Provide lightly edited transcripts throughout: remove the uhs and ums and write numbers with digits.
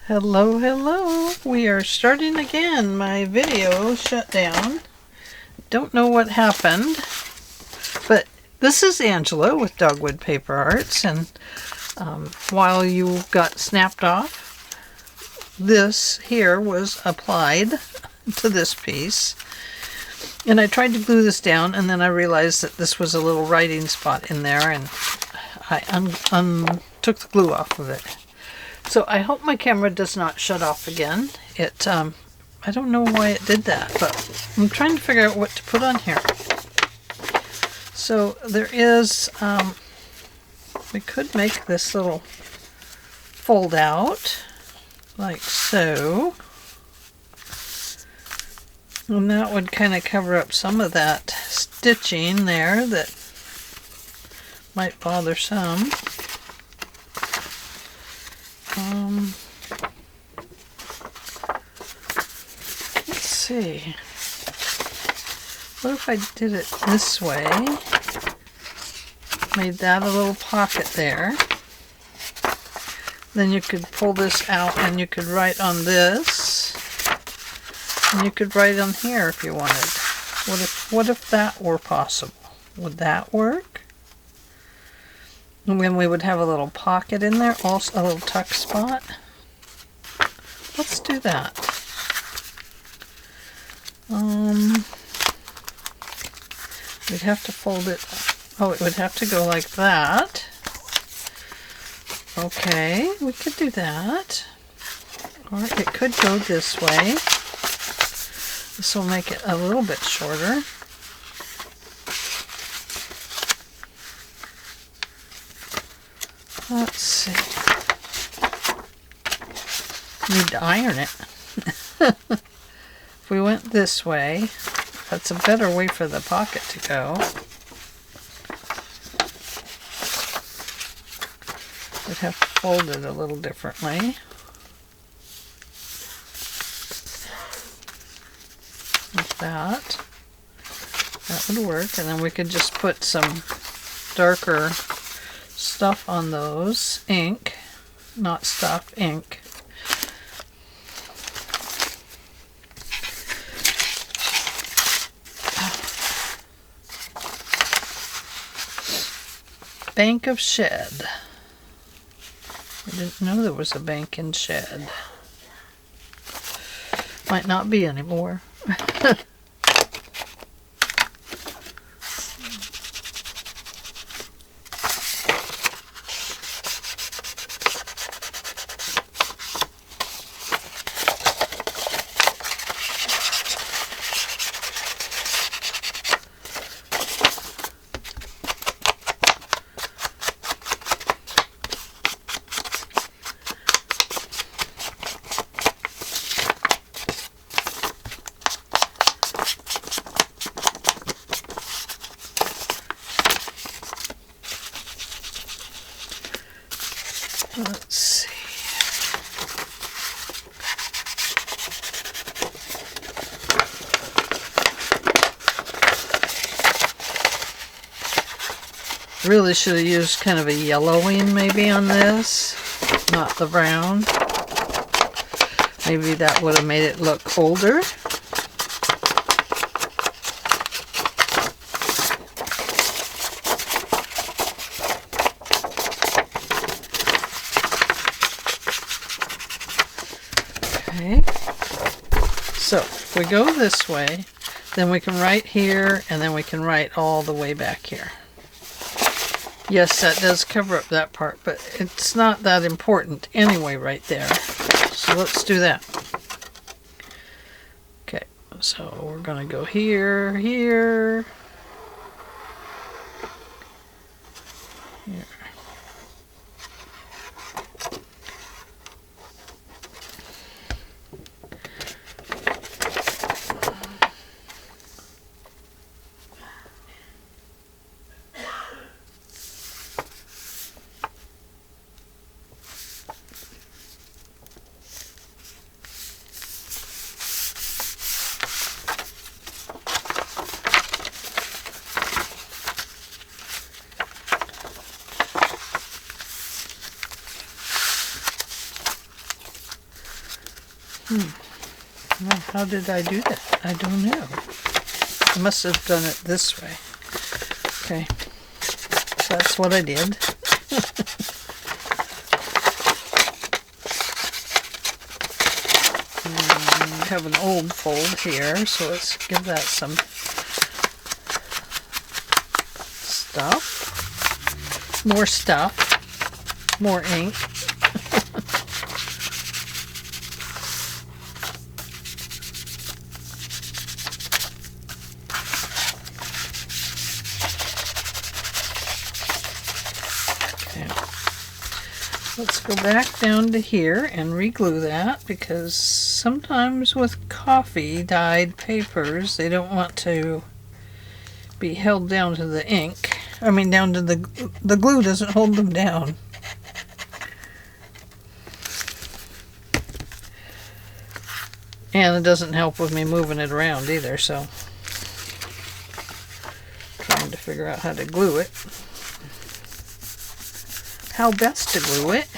Hello, hello. We are starting again. My video shut down. Don't know what happened, but this is Angela with Dogwood Paper Arts, and while you got snapped off, this here was applied to this piece. And I tried to glue this down, and then I realized that this was a little writing spot in there, and I took the glue off of it. So I hope my camera does not shut off again. I don't know why it did that, but I'm trying to figure out what to put on here. So there is, we could make this little fold out, like so. And that would kind of cover up some of that stitching there that might bother some. Let's see. What if I did it this way? Made that a little pocket there. Then you could pull this out and you could write on this. And you could write on here if you wanted. What if that were possible? Would that work? And then we would have a little pocket in there, also a little tuck spot. Let's do that. We'd have to fold it. Oh, it would have to go like that. Okay, we could do that. Or it could go this way. This will make it a little bit shorter. Let's see. Need to iron it. If we went this way, that's a better way for the pocket to go. We'd have to fold it a little differently. Like that. That would work. And then we could just put some darker stuff on those. Ink. Not stuff, ink. Bank of shed. I didn't know there was a bank in shed. Might not be anymore. Let's see. Really should have used kind of a yellowing maybe on this, not the brown. Maybe that would have made it look older. Okay, so if we go this way, then we can write here, and then we can write all the way back here. Yes, that does cover up that part, but it's not that important anyway right there. So let's do that. Okay, so we're going to go here, here, here. Well, how did I do that? I don't know. I must have done it this way. Okay. So that's what I did. We have an old fold here, so let's give that some stuff. More stuff. More ink. Let's go back down to here and reglue that, because sometimes with coffee dyed papers they don't want to be held down to the ink. I mean down to the glue doesn't hold them down. And it doesn't help with me moving it around either, so trying to figure out how to glue it. How best to glue it.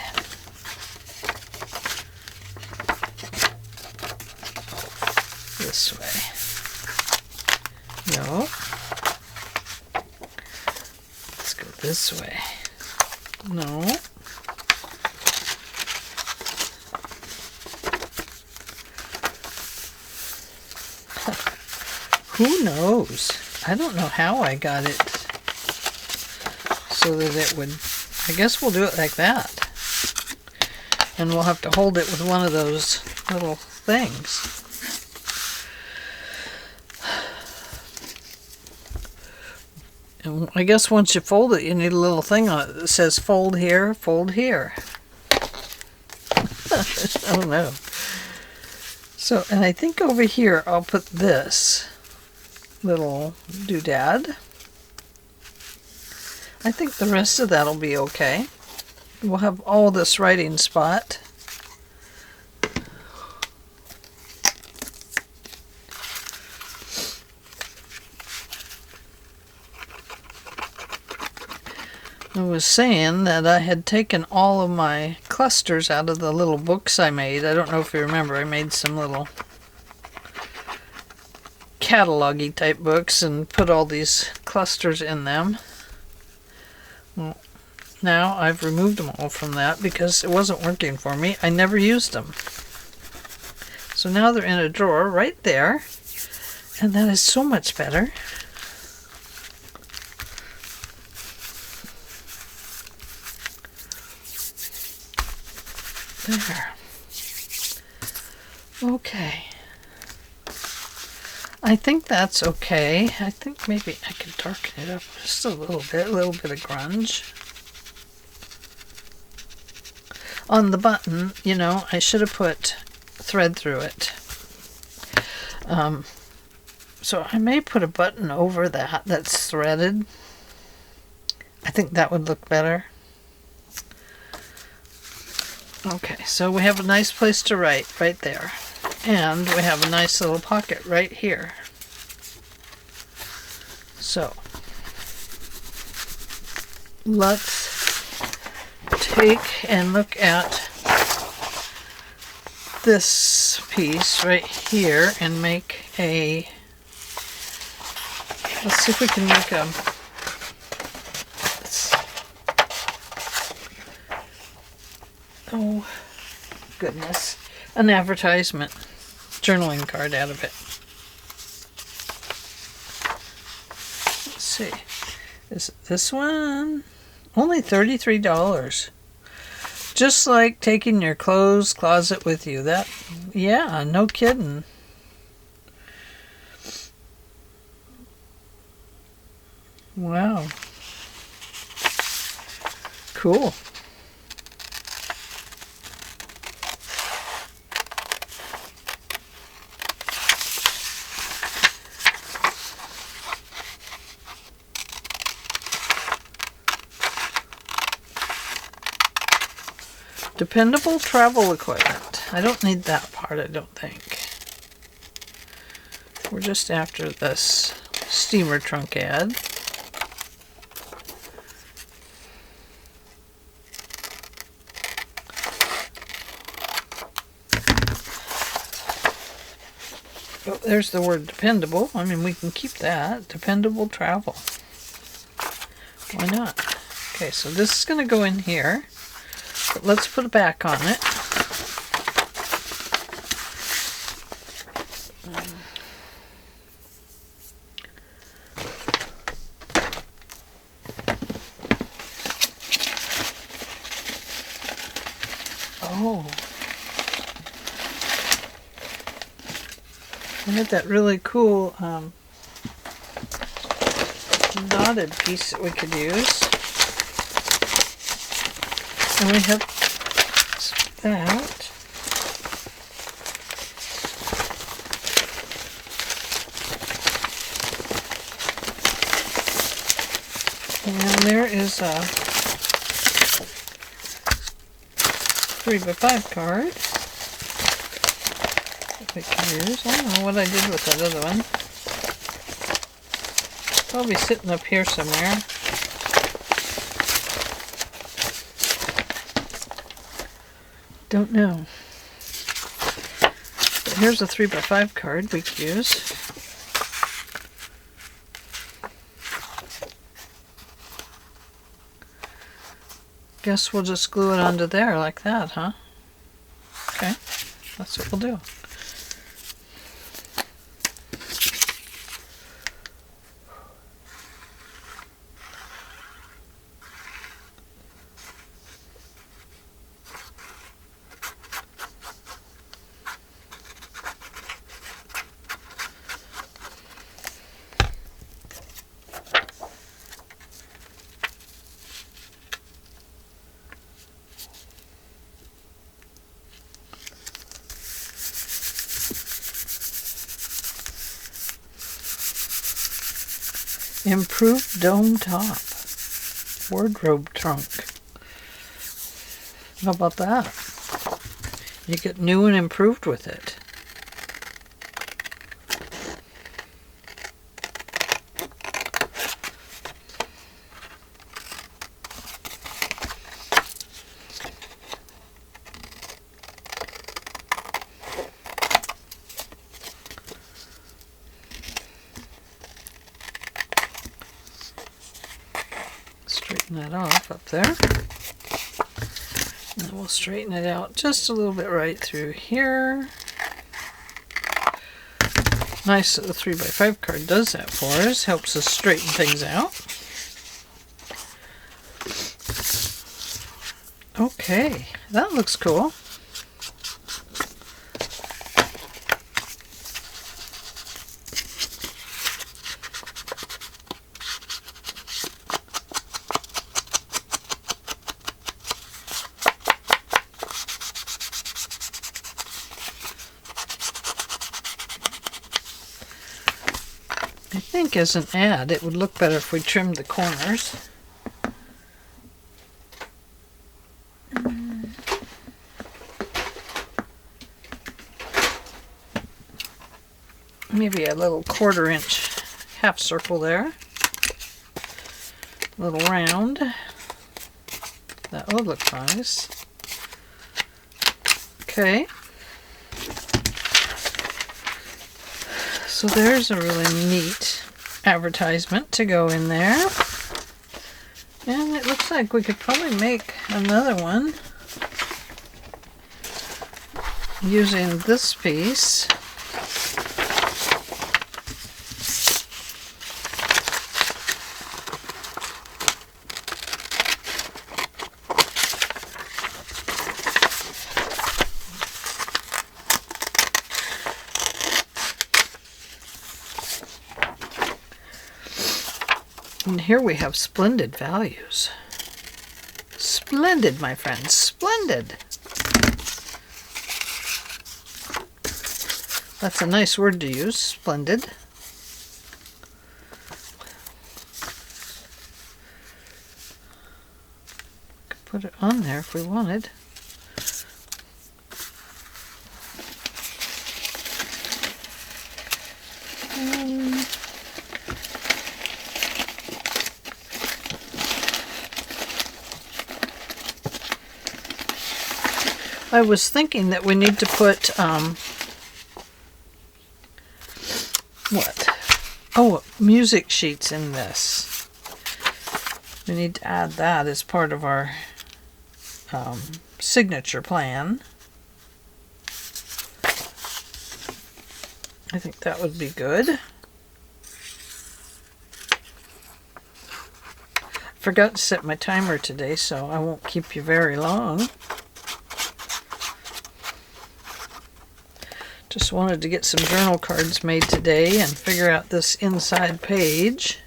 This way. No. Let's go this way. No. Who knows? I don't know how I got it so that it would... I guess we'll do it like that. And we'll have to hold it with one of those little things. And I guess once you fold it, you need a little thing on it that says fold here, fold here. I don't know. So, and I think over here I'll put this little doodad. I think the rest of that will be okay. We'll have all this writing spot. I was saying that I had taken all of my clusters out of the little books I made. I don't know if you remember, I made some little catalog-y type books and put all these clusters in them. Well, now I've removed them all from that because it wasn't working for me. I never used them. So now they're in a drawer right there, and that is so much better. There. Okay. I think that's okay. I think maybe I could darken it up just a little bit of grunge. On the button, you know, I should have put thread through it. So I may put a button over that that's threaded. I think that would look better. Okay, so we have a nice place to write right there. And we have a nice little pocket right here. So, let's take and look at this piece right here and make a... Let's see if we can make a... Oh, goodness. An advertisement journaling card out of it. Let's see. Is it this one? Only $33. Just like taking your clothes closet with you. That, yeah, no kidding. Wow. Cool. Dependable travel equipment. I don't need that part, I don't think. We're just after this steamer trunk ad. Oh, there's the word dependable. I mean, we can keep that. Dependable travel. Why not? Okay, so this is going to go in here. But let's put a back on it. Oh. I had that really cool knotted piece that we could use. And we have that. And there is a 3x5 card that we can use. I don't know what I did with that other one. Probably sitting up here somewhere. Don't know. But here's a 3x5 card we could use. Guess we'll just glue it onto there like that, huh? Okay, that's what we'll do. Improved dome top. Wardrobe trunk. How about that? You get new and improved with it. Straighten that off up there. And we'll straighten it out just a little bit right through here. Nice that the 3x5 card does that for us. Helps us straighten things out. Okay, that looks cool. I think as an ad, it would look better if we trimmed the corners. Maybe a little 1/4 inch half circle there. A little round. That would look nice. Okay. So there's a really neat advertisement to go in there. And it looks like we could probably make another one using this piece. And here we have splendid values. Splendid, my friends, splendid. That's a nice word to use, splendid. Could put it on there if we wanted. I was thinking that we need to put what? Oh, music sheets in this. We need to add that as part of our signature plan. I think that would be good. Forgot to set my timer today, so I won't keep you very long. Just wanted to get some journal cards made today and figure out this inside page.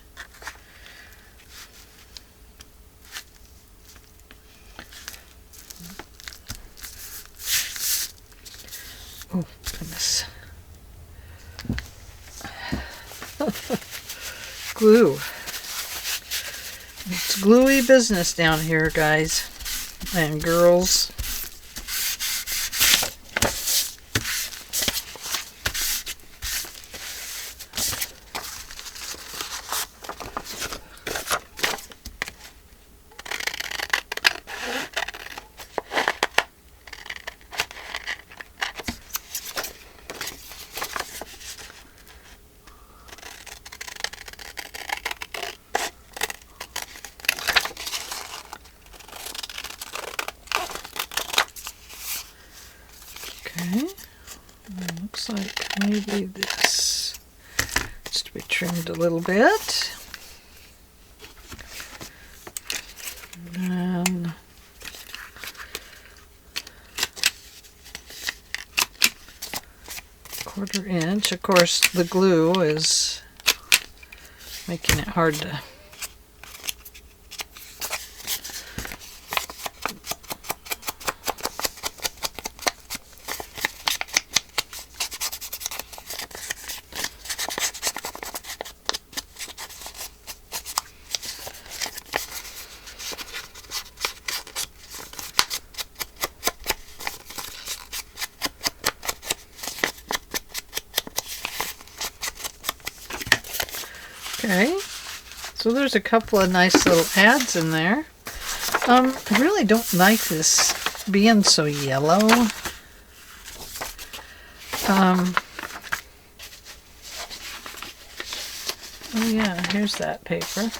Oh, goodness. Glue. It's gluey business down here, guys and girls. Okay, looks like maybe this needs to be trimmed a little bit. And quarter-inch. Of course, the glue is making it hard to Okay, so there's a couple of nice little ads in there. I really don't like this being so yellow. Oh yeah, here's that paper.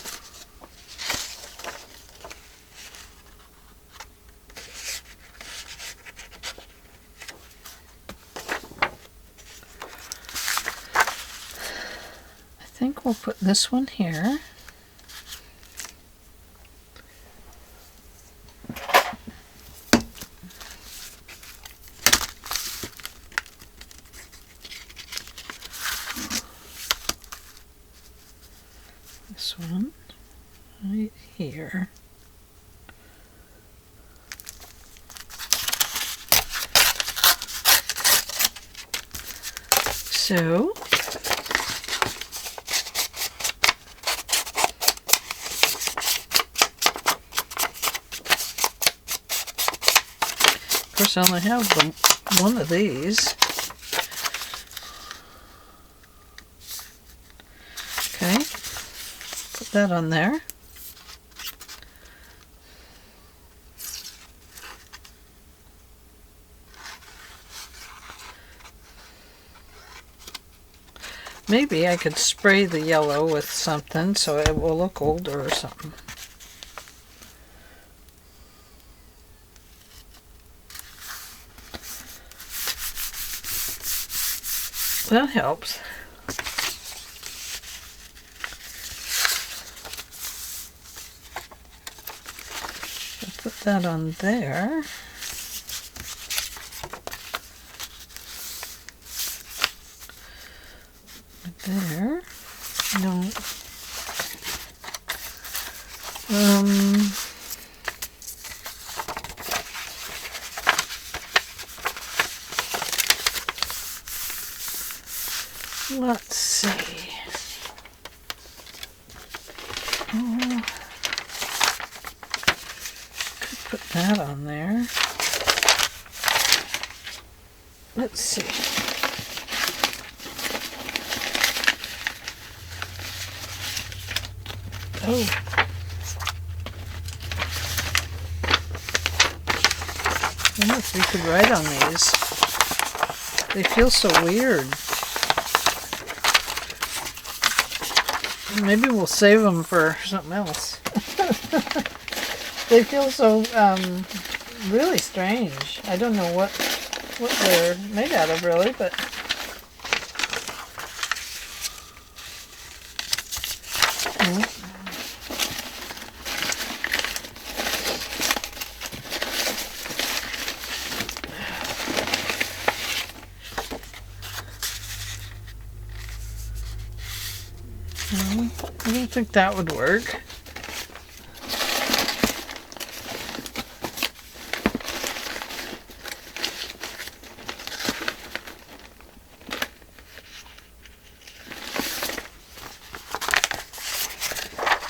I think we'll put this one here. This one right here. So of course I only have one of these. Okay, put that on there. Maybe I could spray the yellow with something so it will look older or something. That helps. I'll put that on there. There. No. Let's see. Oh, could put that on there. Let's see. Oh. I wonder if we could write on these. They feel so weird. Maybe we'll save them for something else. They feel so really strange. I don't know what they're made out of really, but I don't think that would work.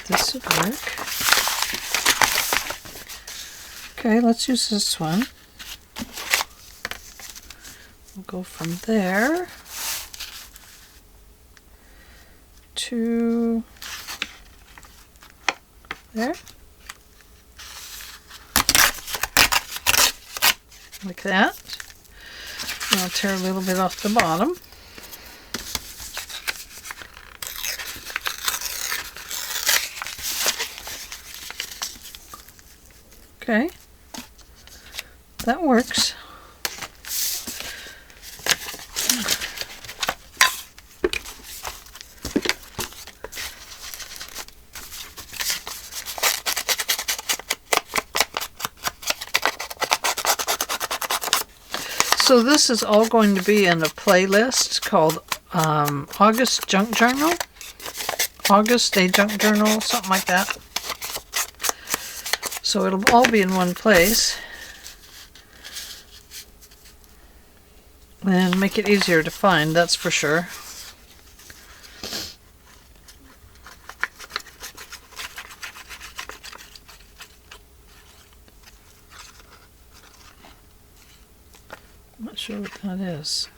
This would work. Okay, let's use this one. We'll go from there to there, like that. And I'll tear a little bit off the bottom. Okay, that works. So this is all going to be in a playlist called August Junk Journal. August Day Junk Journal, something like that. So it'll all be in one place. And make it easier to find, that's for sure. I'm not sure what that is.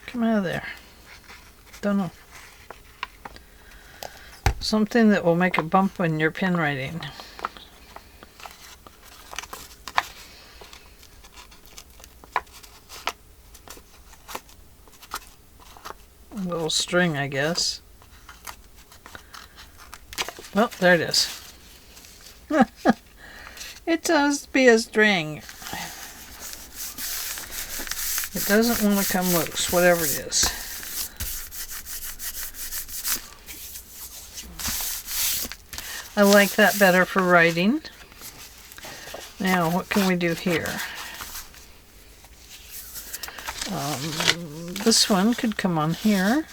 Come out of there. Don't know. Something that will make a bump in your pen writing. A little string, I guess. Well, there it is. It does be a string. It doesn't want to come loose, whatever it is. I like that better for writing. Now, what can we do here? This one could come on here.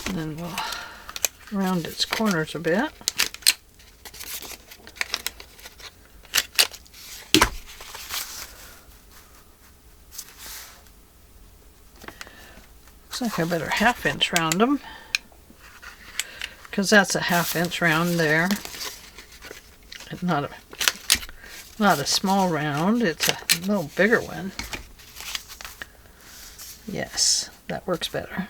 And then we'll round its corners a bit. Looks like I better 1/2 inch round them, because that's a 1/2 inch round there. It's not a small round, it's a little bigger one. Yes, that works better.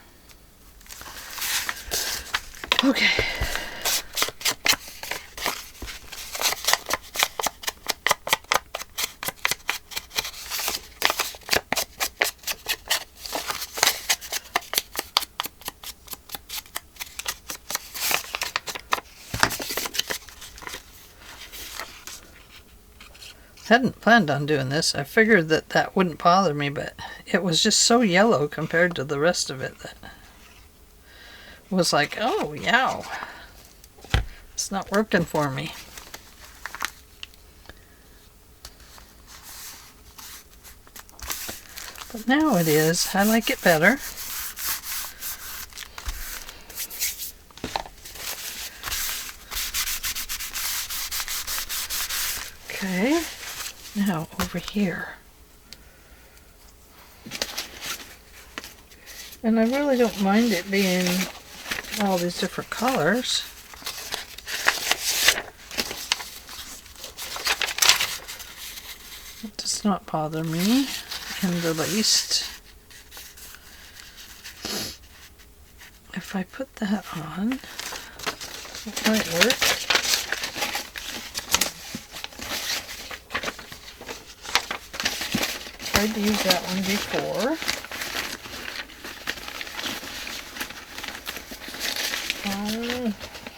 Okay. Hadn't planned on doing this. I figured that wouldn't bother me, but it was just so yellow compared to the rest of it that was like, oh, yow. It's not working for me. But now it is. I like it better. Okay. Now over here. And I really don't mind it being all these different colors. It does not bother me in the least. If I put that on, it might work. tried to use that one before.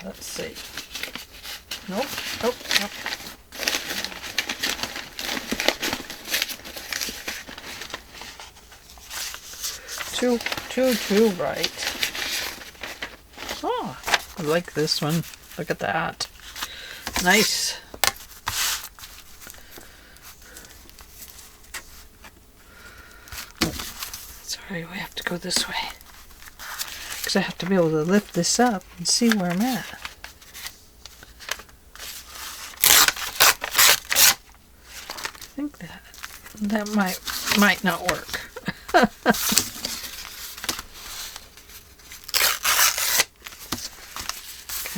Let's see. Nope, nope, nope. Too bright. Oh, I like this one. Look at that. Nice. Oh, sorry, we have to go this way. Because I have to be able to lift this up and see where I'm at. I think that might not work.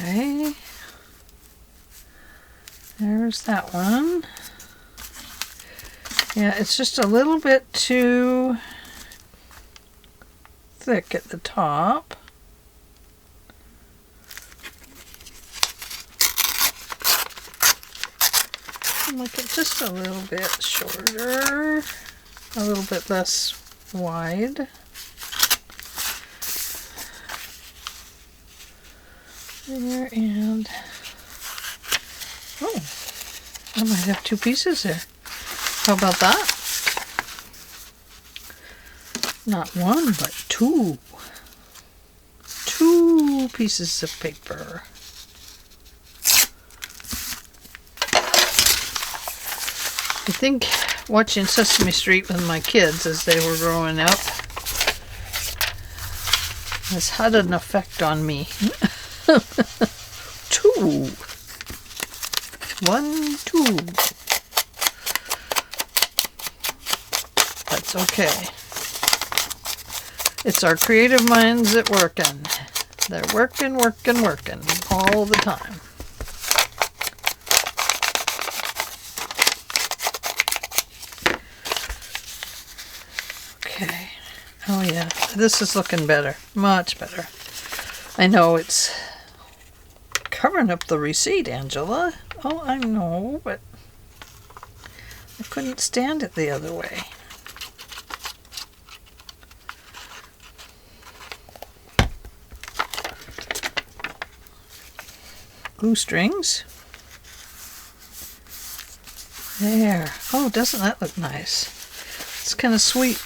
Okay. There's that one. Yeah, it's just a little bit too thick at the top. Make it just a little bit shorter, a little bit less wide. There, and oh, I might have two pieces there. How about that? Not one, but two. Two pieces of paper. I think watching Sesame Street with my kids as they were growing up has had an effect on me. Two. 1, 2. That's okay. It's our creative minds at working. They're working all the time. Okay. Oh yeah, this is looking better. Much better. I know it's covering up the receipt, Angela. Oh, I know, but I couldn't stand it the other way. Glue strings. There. Oh, doesn't that look nice? It's kind of sweet.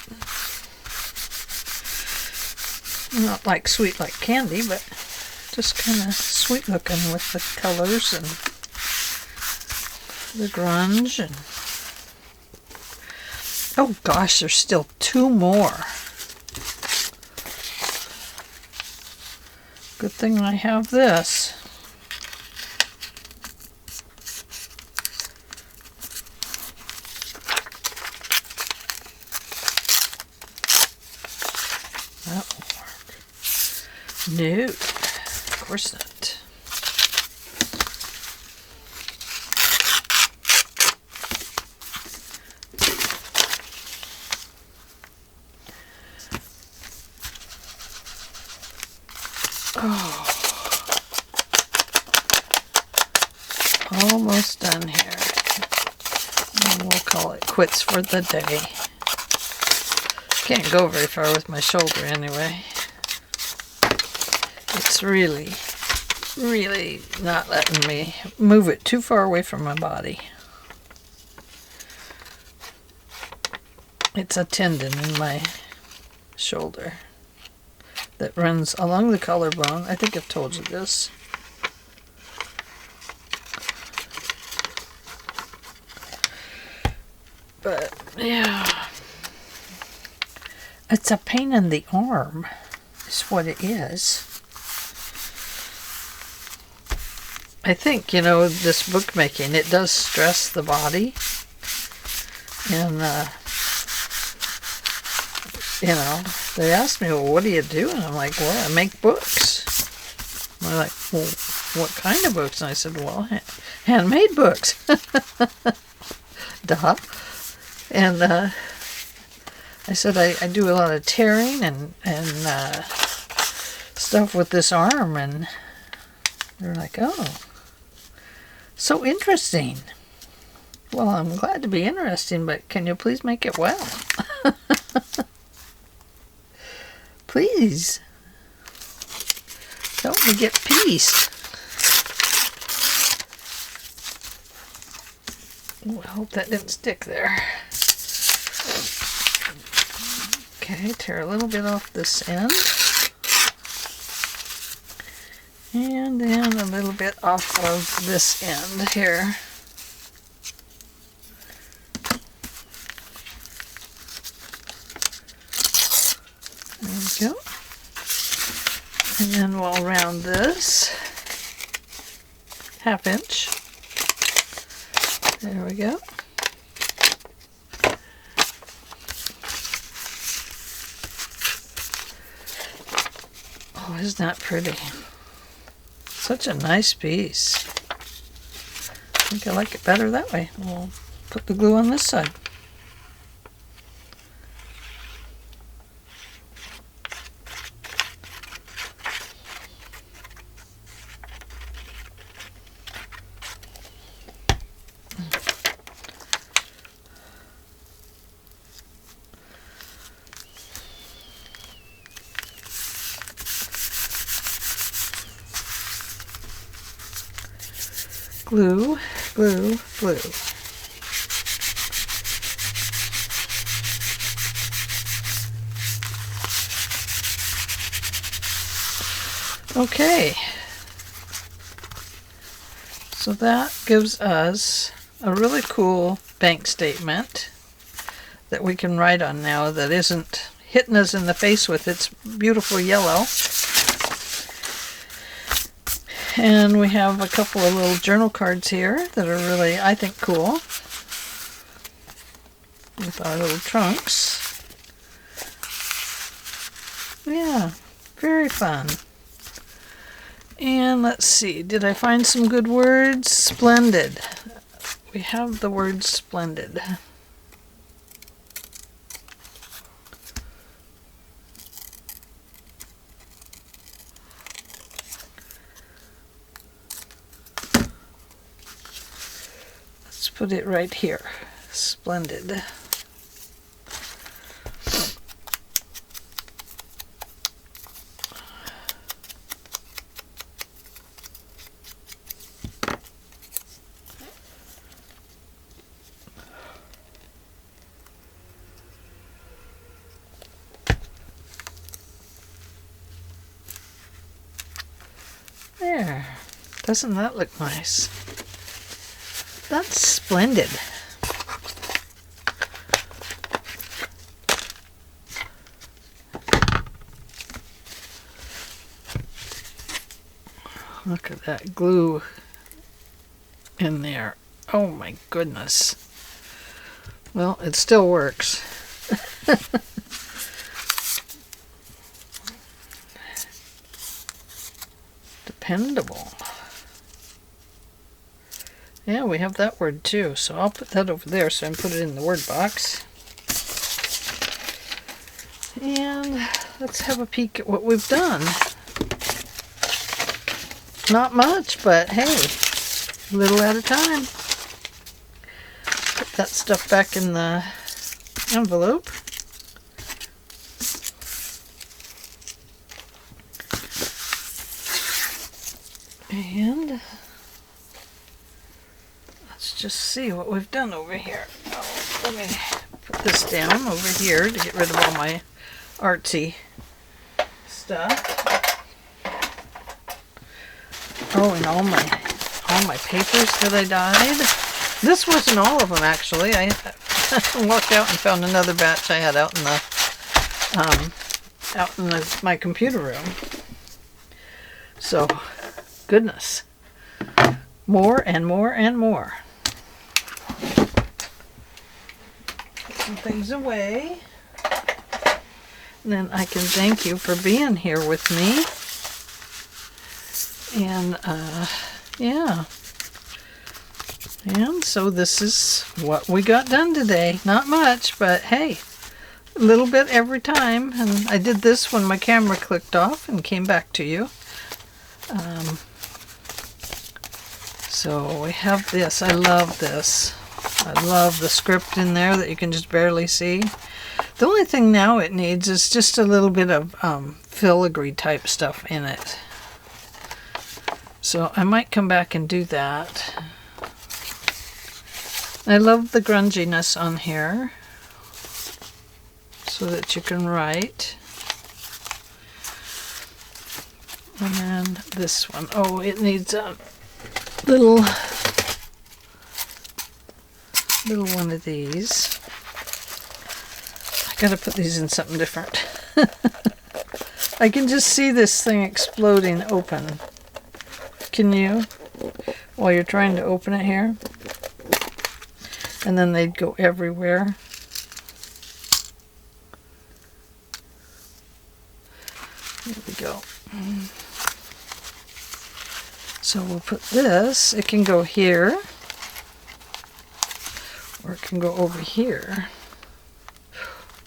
Not like sweet like candy, but just kind of sweet looking with the colors and the grunge. And oh gosh, there's still two more. Good thing I have this. That won't work. No, of course not. Oh, almost done here. And we'll call it quits for the day. Can't go very far with my shoulder anyway. It's really not letting me move it too far away from my body. It's a tendon in my shoulder that runs along the collarbone. I think I've told you this. But yeah, it's a pain in the arm is what it is. I think, you know, this bookmaking, it does stress the body. And, you know, they asked me, well, what do you do? And I'm like, well, I make books. And they're like, well, what kind of books? And I said, well, handmade books. Duh. And I said, I do a lot of tearing and stuff with this arm. And they're like, oh, so interesting. Well, I'm glad to be interesting, but can you please make it well? Please. Help me get peace. Ooh, I hope that didn't stick there. Okay, tear a little bit off this end. And then a little bit off of this end here. There we go. And then we'll round this 1/2 inch. There we go. Oh, isn't that pretty? Such a nice piece. I think I like it better that way. We'll put the glue on this side. Glue, glue, glue. Okay. So that gives us a really cool bank statement that we can write on now that isn't hitting us in the face with its beautiful yellow. And we have a couple of little journal cards here that are really, I think, cool. With our little trunks. Yeah, very fun. And let's see, did I find some good words? Splendid. We have the word splendid. Put it right here. Splendid. There. Doesn't that look nice? That's splendid. Look at that glue in there. Oh my goodness. Well, it still works. Dependable. Yeah, we have that word too, so I'll put that over there so I can put it in the word box. And let's have a peek at what we've done. Not much, but hey, a little at a time. Put that stuff back in the envelope. And let's just see what we've done over here. Oh, let me put this down over here to get rid of all my artsy stuff. Oh, and all my papers that I dyed. This wasn't all of them actually. I walked out and found another batch I had out in my computer room. So, goodness, more and more and more. Put some things away. And then I can thank you for being here with me. And, yeah. And so this is what we got done today. Not much, but hey, a little bit every time. And I did this when my camera clicked off and came back to you. So we have this. I love this. I love the script in there that you can just barely see. The only thing now it needs is just a little bit of filigree type stuff in it. So I might come back and do that. I love the grunginess on here so that you can write. And then this one. Oh, it needs a little one of these. I gotta put these in something different. I can just see this thing exploding open. Can you? While you're trying to open it here. And then they'd go everywhere. There we go. So we'll put this. It can go here. Or it can go over here.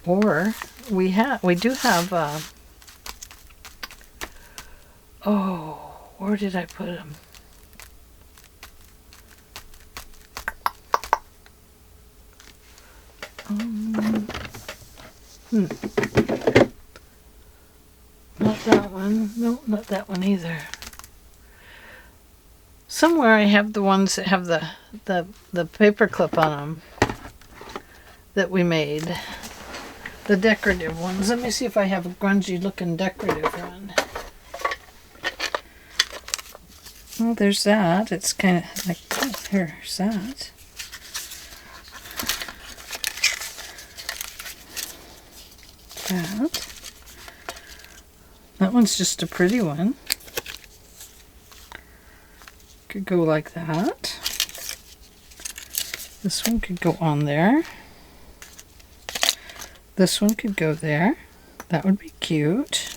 Or we do have oh, where did I put them? Not that one. No, not that one either. Somewhere I have the ones that have the paper clip on them that we made. The decorative ones. Let me see if I have a grungy looking decorative one. Well, there's that. It's kind of like, oh, there's that. That one's just a pretty one. Could go like that. This one could go on there. This one could go there. That would be cute.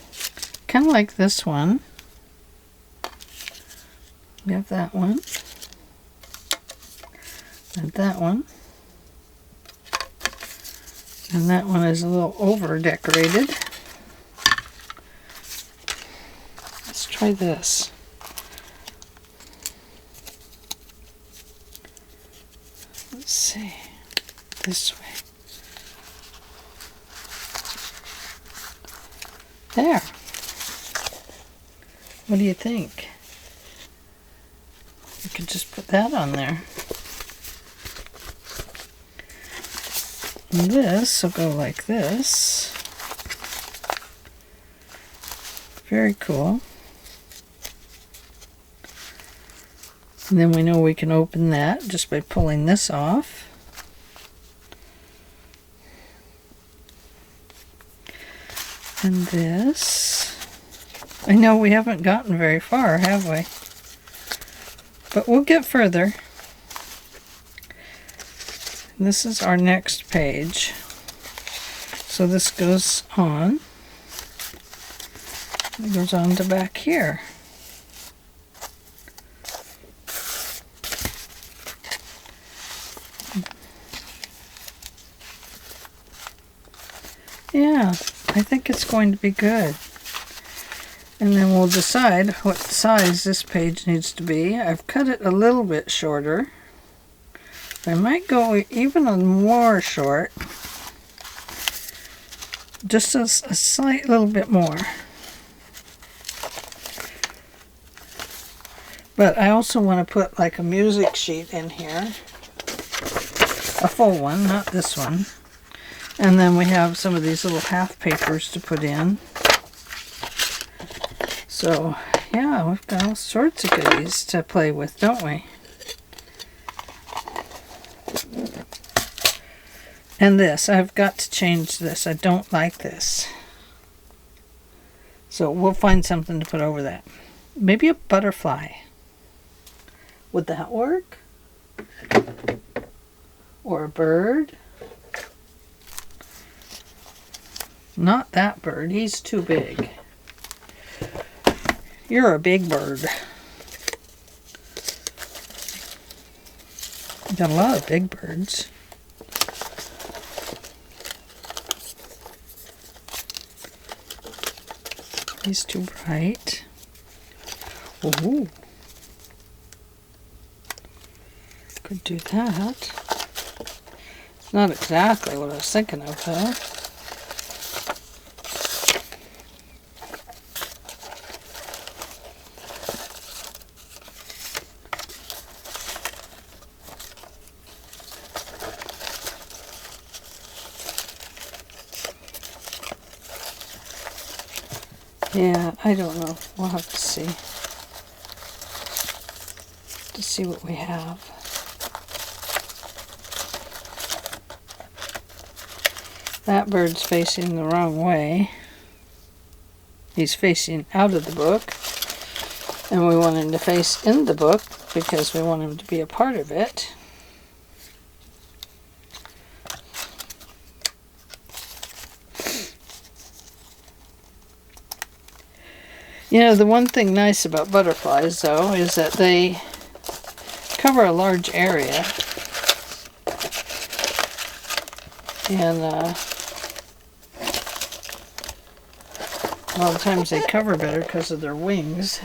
Kind of like this one. We have that one. And that one. And that one is a little over decorated. Let's try this. Let's see. This way. There. What do you think? You could just put that on there. And this will go like this. Very cool. And then we know we can open that just by pulling this off. And this. I know we haven't gotten very far, have we? But we'll get further. This is our next page. So this goes on. It goes on to back here. Yeah, I think it's going to be good. And then we'll decide what size this page needs to be. I've cut it a little bit shorter. I might go even a more short. Just a slight little bit more. But I also want to put like a music sheet in here. A full one, not this one. And then we have some of these little half papers to put in. So, yeah, we've got all sorts of goodies to play with, don't we? And this, I've got to change this. I don't like this. So we'll find something to put over that. Maybe a butterfly. Would that work? Or a bird? Not that bird. He's too big. You're a big bird. Got a lot of big birds. He's too bright. Ooh. Could do that. It's not exactly what I was thinking of, though. Yeah, I don't know. We'll have to see. To see what we have. That bird's facing the wrong way. He's facing out of the book. And we want him to face in the book because we want him to be a part of it. You know, the one thing nice about butterflies, though, is that they cover a large area. And a lot of times they cover better because of their wings.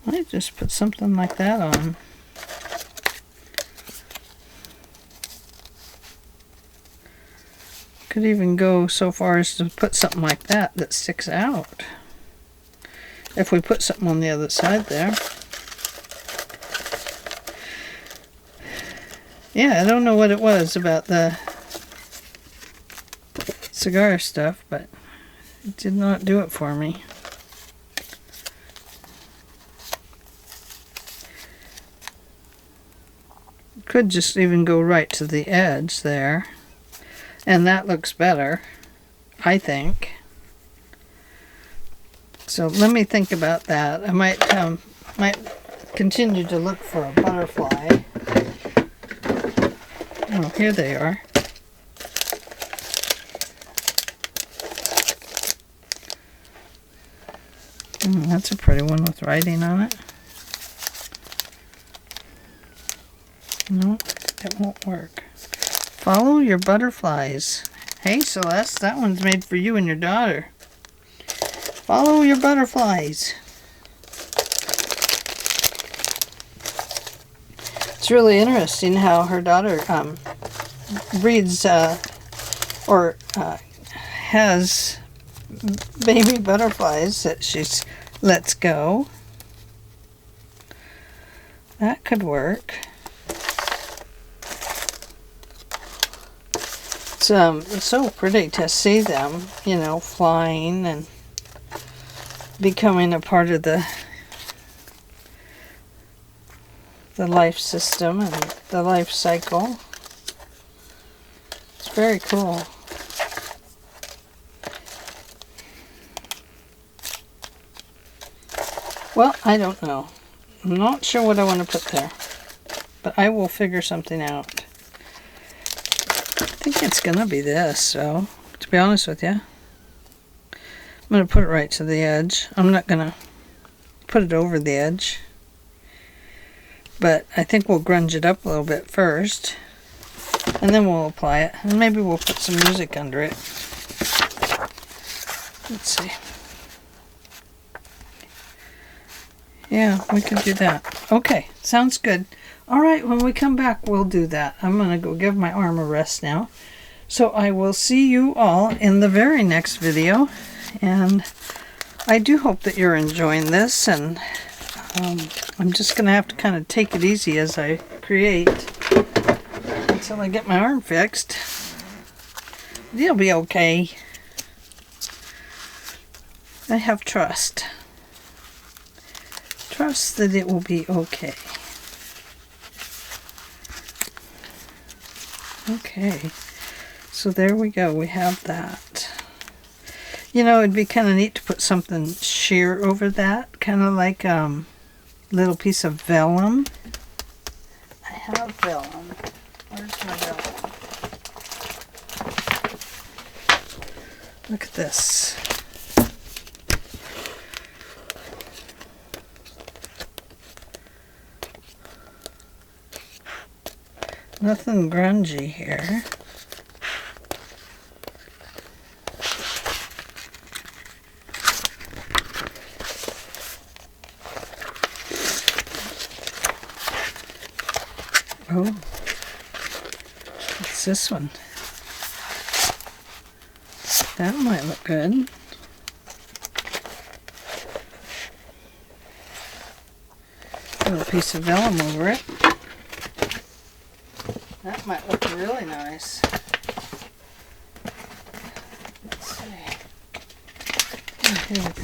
I just put something like that on. Could even go so far as to put something like that that sticks out. If we put something on the other side there. Yeah, I don't know what it was about the cigar stuff, but it did not do it for me. Could just even go right to the edge there, and that looks better, I think. So let me think about that. I might continue to look for a butterfly. Oh, here they are. That's a pretty one with writing on it. No, it won't work. Follow your butterflies. Hey, Celeste, that one's made for you and your daughter. Follow your butterflies. It's really interesting how her daughter breeds or has baby butterflies that she lets go. That could work. It's so pretty to see them, you know, flying and becoming a part of the life system and the life cycle. It's very cool. Well, I don't know. I'm not sure what I want to put there, but I will figure something out. I think it's gonna be this, so to be honest with you, I'm gonna put it right to the edge. I'm not gonna put it over the edge, but I think we'll grunge it up a little bit first, and then we'll apply it, and maybe we'll put some music under it. Let's see. Yeah, we could do that. Okay, sounds good. All right, when we come back, we'll do that. I'm going to go give my arm a rest now. So I will see you all in the very next video. And I do hope that you're enjoying this. And I'm just going to have to kind of take it easy as I create until I get my arm fixed. It'll be okay. I have trust. Trust that it will be okay. Okay, so there we go. We have that. You know, it'd be kind of neat to put something sheer over that, kind of like a little piece of vellum. I have vellum. Where's my vellum? Look at this. Nothing grungy here. Oh, what's this one? That might look good. little piece of vellum over it. That might look really nice. Let's see. Oh, here we go.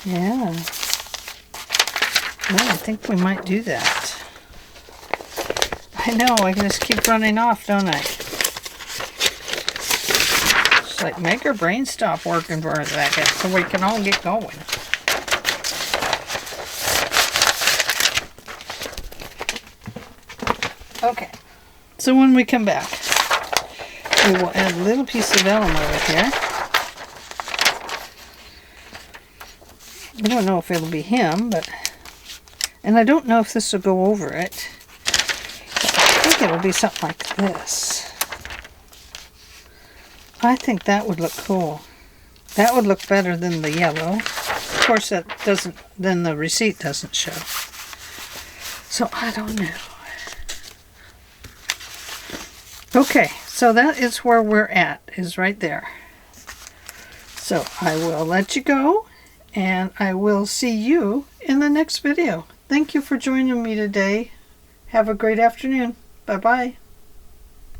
Yeah. Well, I think we might do that. I know, I can just keep running off, don't I? It's like, make our brain stop working for a second so we can all get going. Okay, so when we come back, we will add a little piece of vellum over here. I don't know if it'll be him, but... And I don't know if this will go over it. But I think it'll be something like this. I think that would look cool. That would look better than the yellow. Of course, that doesn't... Then the receipt doesn't show. So, I don't know. Okay, so that is where we're at. Is right there. So, I will let you go. And I will see you in the next video. Thank you for joining me today. Have a great afternoon. Bye-bye.